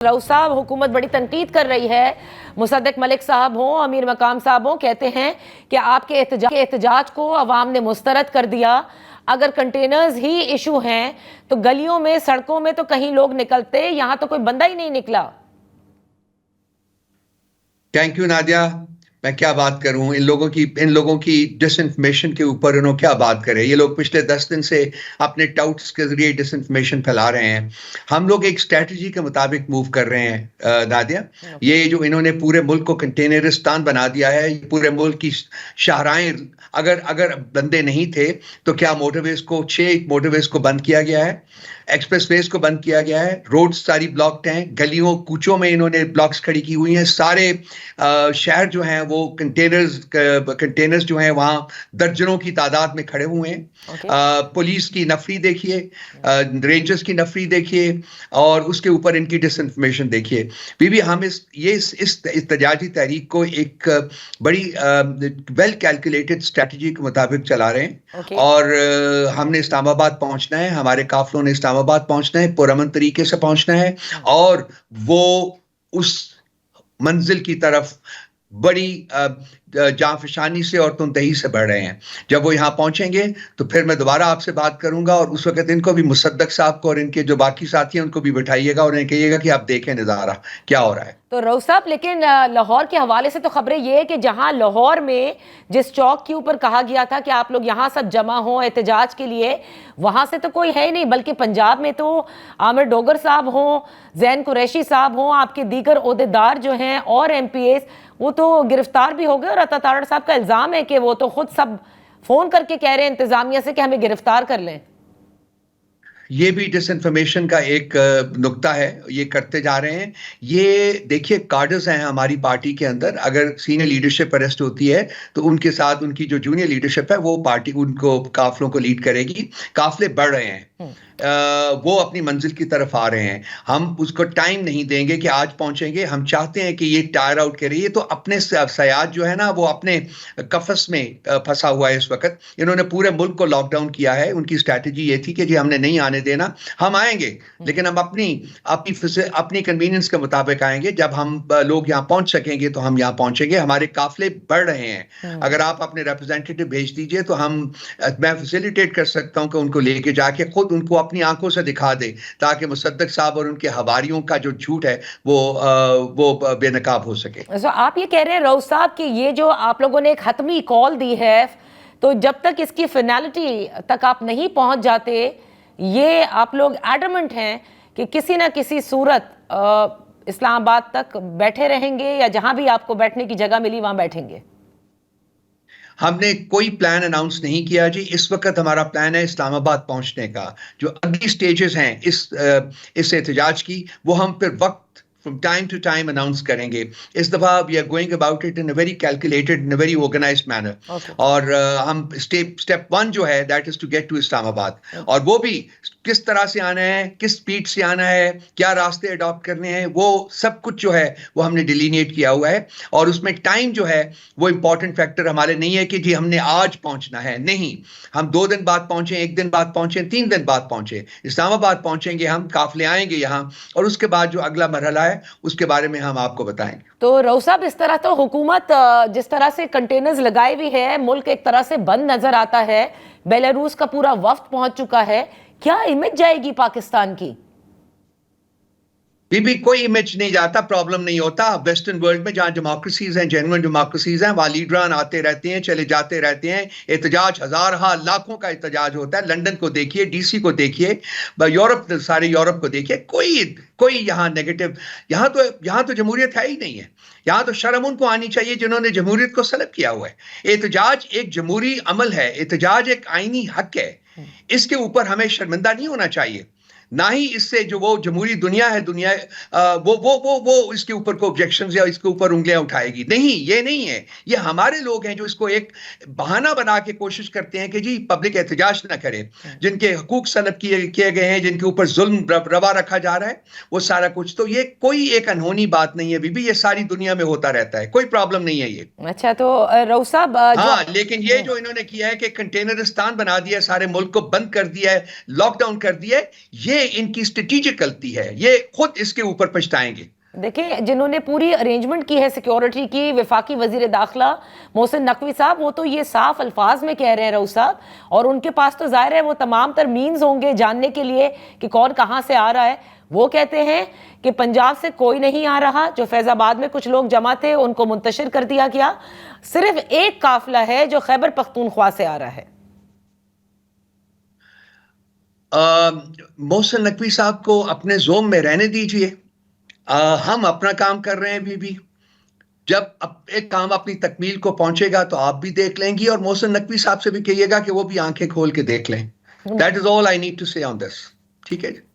राउत साहब, हुकूमत बड़ी तनकीद कर रही है। मुसद्दिक मलिक साहब हों, अमीर मकाम साहब हों, कहते हैं कि आपके एहतजाज को अवाम ने मुस्तरद कर दिया। अगर कंटेनर्स ही इशू हैं तो गलियों में, सड़कों में तो कहीं लोग निकलते, यहाँ तो कोई बंदा ही नहीं निकला। Thank you Nadia. मैं क्या बात करूं, इन लोगों की डिसइंफॉर्मेशन के ऊपर इन्होंने क्या बात करे। ये लोग पिछले 10 दिन से अपने टाउट्स के जरिए डिसइंफॉर्मेशन फैला रहे हैं। हम लोग एक स्ट्रेटजी के मुताबिक मूव कर रहे हैं नादिया। ये जो इन्होंने पूरे मुल्क को कंटेनरिस्तान बना दिया है, पूरे मुल्क की शाहराएं, अगर बंदे नहीं थे तो क्या मोटरवेज को 6 मोटरवेज को बंद किया गया है, एक्सप्रेसवेज को बंद किया गया है, रोड सारी ब्लॉक्ड हैं, गलियों कूचों में इन्होंने ब्लॉक्स खड़ी की हुई हैं। सारे शहर जो हैं वो कंटेनर्स जो हैं वहाँ दर्जनों की तादाद में खड़े हुए हैं। पुलिस की नफरी देखिए, रेंजर्स की नफरी देखिए, और उसके ऊपर इनकी डिसइंफॉर्मेशन देखिए। बीबी, हम इस इhtजाजी तहरीक को एक बड़ी वेल कैलकुलेटेड स्ट्रेटजी के मुताबिक चला रहे हैं। और हमने इस्लामाबाद पहुंचना है, हमारे काफलों ने इस्लामाबाद पहुंचना है, पुरअमन तरीके से पहुंचना है, और वो उस मंजिल की तरफ बड़ी जांफशानी से और तुंतही से बढ़ रहे हैं। जब वो यहाँ पहुंचेंगे तो फिर मैं दोबारा आपसे बात करूंगा, और उस वक्त इनको भी, मुसद्दक साहब को और इनके जो बाकी साथी हैं उनको भी बिठाइएगा और इन्हें कहिएगा कि आप देखें नज़ारा क्या हो रहा है। तो राउत साहब, लेकिन लाहौर के हवाले से तो खबरें ये है कि जहां लाहौर में जिस चौक के ऊपर कहा गया था कि आप लोग यहाँ सब जमा हो एहतजाज के लिए, वहां से तो कोई है ही नहीं, बल्कि पंजाब में तो आमिर डोगर साहब हों, जैन कुरैशी साहब हों, आपके दीगर ओहदेदार जो हैं और MPAs, वो तो गिरफ्तार भी हो गए। और अता तारड़ साहब का इल्जाम है कि वो तो खुद सब फोन करके कह रहे हैं इंतजामिया से कि हमें गिरफ्तार कर लें। ये भी डिसइंफॉर्मेशन का एक नुक्ता है, ये करते जा रहे हैं। ये देखिए, कार्डर्स हैं हमारी पार्टी के अंदर, अगर सीनियर लीडरशिप अरेस्ट होती है तो उनके साथ उनकी जो जूनियर लीडरशिप है वो पार्टी उनको काफलों को लीड करेगी। काफले बढ़ रहे हैं, वो अपनी मंजिल की तरफ आ रहे हैं। हम उसको टाइम नहीं देंगे कि आज पहुंचेंगे, हम चाहते हैं कि ये टायर आउट करे। ये तो अपने सयाद जो है ना, वो अपने कफस में फंसा हुआ है इस वक्त। इन्होंने पूरे मुल्क को लॉकडाउन किया है। उनकी स्ट्रैटेजी ये थी कि जी हमने नहीं आने देना, हम आएंगे लेकिन हम अपनी कन्वीनियंस के मुताबिक आएंगे। जब हम लोग यहाँ पहुंच सकेंगे तो हम यहाँ पहुंचेंगे। हमारे काफले बढ़ रहे हैं, अगर आप अपने रिप्रेजेंटेटिव भेज दीजिए तो मैं फैसिलिटेट कर सकता हूं कि उनको लेके जाके खुद उनको अपनी आंखों से दिखा दे, ताकि मुसद्दक साहब और उनके हवारियों का जो झूठ है वो बेनकाब हो सके। तो आप ये कह रहे हैं राउत साहब कि ये जो आप लोगों ने एक हतमी कॉल दी है, तो जब तक इसकी फाइनलिटी तक आप नहीं पहुंच जाते, ये आप लोग एडमेंट हैं कि किसी ना किसी सूरत इस्लामाबाद तक बैठे रहेंगे, या जहां भी आपको बैठने की जगह मिली वहां बैठेंगे? हमने कोई प्लान अनाउंस नहीं किया जी। इस वक्त हमारा प्लान है इस्लामाबाद पहुंचने का। जो अगली स्टेजेस हैं इस एहतजाज की, वो हम फिर वक्त from time to time announce करेंगे। इस दफा we are going about it in a very calculated, in a very organized manner. और हम step 1 जो है that is to get to Islamabad, और वो भी किस तरह से आना है, किस स्पीड से आना है, क्या रास्ते अडॉप्ट करने हैं, वो सब कुछ जो है वो हमने डिलीनिएट किया हुआ है। और उसमें टाइम जो है वो इंपॉर्टेंट फैक्टर हमारे नहीं है कि जी हमने आज पहुंचना है, नहीं। हम 2 दिन बाद पहुंचे, 1 दिन बाद पहुंचे, 3 दिन बाद पहुंचे, इस्लामाबाद पहुंचेंगे हम, काफले आएंगे यहाँ, और उसके बाद जो अगला मरहला है उसके बारे में हम आपको बताएंगे। तो राउत साहब, इस तरह तो हुकूमत जिस तरह से कंटेनर्स लगाए हुई है, मुल्क एक तरह से बंद नजर आता है, बेलारूस का पूरा वफ्द पहुंच चुका है, क्या इमेज जाएगी पाकिस्तान की? बीबी, कोई इमेज नहीं जाता, प्रॉब्लम नहीं होता। वेस्टर्न वर्ल्ड में जहाँ डेमोक्रेसीज हैं, जेन्युइन डेमोक्रेसीज हैं, वहाँ लीडरान आते रहते हैं, चले जाते रहते हैं। एहतजाज हजार लाखों का एहतजाज होता है। लंदन को देखिए, DC को देखिए, यूरोप, सारे यूरोप को देखिए, कोई यहाँ नेगेटिव, यहाँ तो जमहूरियत है ही नहीं है। यहाँ तो शर्म उनको आनी चाहिए जिन्होंने जमहूरियत को सलब किया हुआ है। एहतजाज एक जमहूरी अमल है, एहतजाज एक आईनी हक है, इसके ऊपर हमें शर्मिंदा नहीं होना चाहिए। ना ही इससे जो वो जमहूरी दुनिया है, वो इसके ऊपर को ऑब्जेक्शंस या इसके ऊपर उंगलियां उठाएगी, नहीं। ये नहीं है, ये हमारे लोग हैं जो इसको एक बहाना बना के कोशिश करते हैं कि जी पब्लिक एहतजाज ना करे। जिनके हकूक सलब किए गए हैं, जिनके ऊपर जुल्म रवा रखा जा रहा है, वो सारा कुछ, तो ये कोई एक अनहोनी बात नहीं है बीबी, ये सारी दुनिया में होता रहता है, कोई प्रॉब्लम नहीं है ये। अच्छा, तो राउत साहब, हाँ, लेकिन ये जो इन्होंने किया है कि कंटेनरिस्तान बना दिया, सारे मुल्क को बंद कर दिया है, लॉकडाउन कर दिया है, ये یہ ان کی اسٹریٹجک غلطی ہے, یہ خود اس کے اوپر پچھتائیں گے. دیکھیں جنہوں نے پوری ارینجمنٹ کی ہے سیکیورٹی کی, وفاقی وزیر داخلہ محسن نقوی صاحب, وہ تو یہ صاف الفاظ میں کہہ رہے ہیں رؤوف صاحب, اور ان کے پاس تو ظاہر ہے وہ تمام تر مینز ہوں گے جاننے کے لیے کہ کون کہاں سے آ رہا ہے. وہ کہتے ہیں کہ پنجاب سے کوئی نہیں آ رہا, جو فیض آباد میں کچھ لوگ جمع تھے ان کو منتشر کر دیا گیا, صرف ایک قافلہ ہے جو خیبر پختونخوا سے آ رہا ہے. محسن نقوی صاحب کو اپنے زوم میں رہنے دیجئے, ہم اپنا کام کر رہے ہیں بھی. جب ایک کام اپنی تکمیل کو پہنچے گا تو آپ بھی دیکھ لیں گی, اور محسن نقوی صاحب سے بھی کہیے گا کہ وہ بھی آنکھیں کھول کے دیکھ لیں. That is all I need to say on this. ٹھیک ہے جی.